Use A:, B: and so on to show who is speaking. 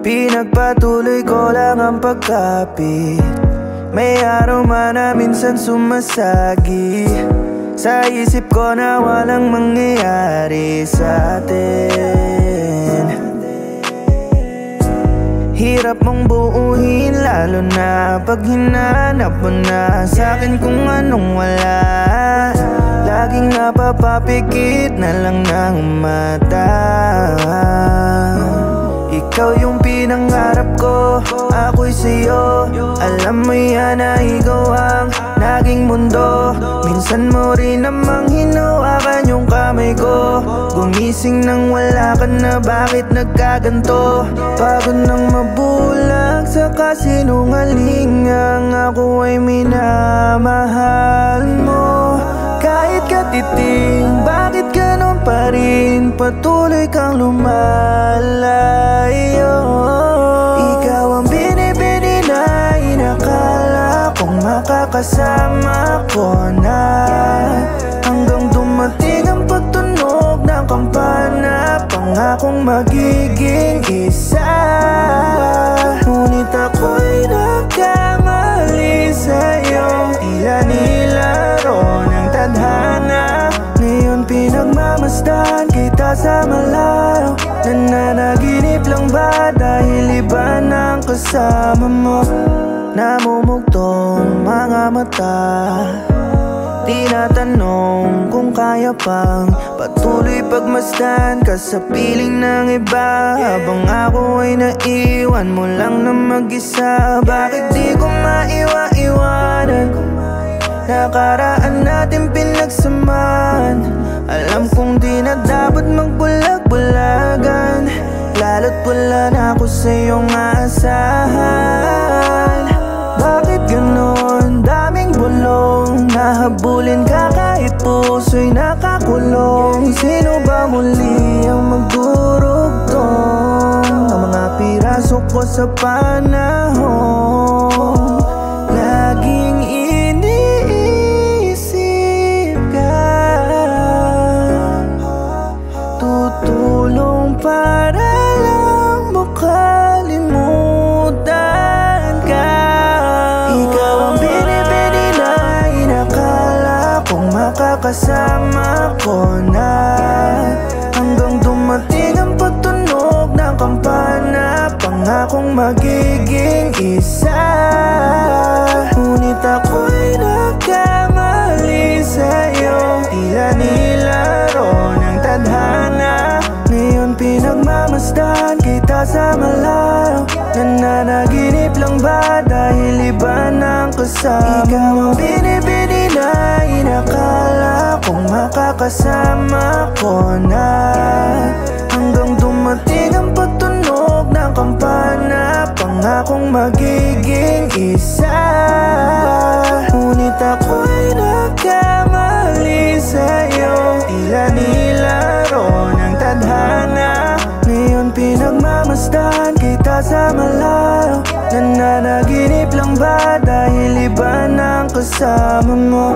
A: Pinagpatuloy ko lang ang pagkapit. May araw man na minsan sumasagi sa isip ko na walang mangyayari sa atin. Hirap mong buuhin lalo na pag hinanap mo na sa'kin kung anong wala. Laging napapapikit na lang ng mata. Ikaw yung pinangarap ko, ako'y sa'yo. Alam mo yan na ikaw ang naging mundo. Minsan mo rin namang hinawakan yung kamay ko. Gumising nang wala ka na, bakit nagkaganto? Pagod nang mabulag sa kasinungalingang ako ay minamahal mo. Kahit katiting, bakit ganon pa rin? Patuloy kang lumalayo. Ikaw ang binibini na inakala kong makakasama ko na, hanggang dumating ang pagtunog ng kampana. Pangakong magiging isa, ngunit ako'y nagkamali sa'yo. Tila nilaro ng tadhana. Ngayon pinagmamasdan kita sa malayo. Nananaginip lang ba dahil iba ng kasama mo? Namumugtong mga mata, tinatanong kung kaya pang patuloy pagmasdan ka sa piling ng iba, habang ako ay naiwan mo lang na mag-isa. Bakit di ko maiwa-iwanan nakaraan natin pinagsamahan? Alam kong di na dapat magbulag-bulagan, lalo't wala na ako sa iyong aasahan. Bakit ganon? Daming bulong, nahabulin ka kahit puso'y nakakulong. Sino ba muli ang magdurugtong ng mga piraso ko sa panahon? Laging iniisip ka, tutulong para lang makalimutan ka. Ikaw ang binibini na inakala kong makakasama ko na, hanggang dumating ang pagtunog ng kampana. Pangakong magiging isa, ngunit ako'y nagkamali sa'yo. Tila nilaro ng tadhana. Ngayon pinagmamasdan kita sa malayo. Nananaginip lang ba dahil iba ng kasama? Ikaw ang binibini na inakala kong makakasama ko na, hanggang dumating ang pagtunog ng kampana. Pangakong magiging isa, ngunit ako'y nagkamali sa'yo. Tila nilaro ng tadhana. Ngayon pinagmamasdan kita sa malayo. Nananaginip lang ba dahil iba ng kasama mo?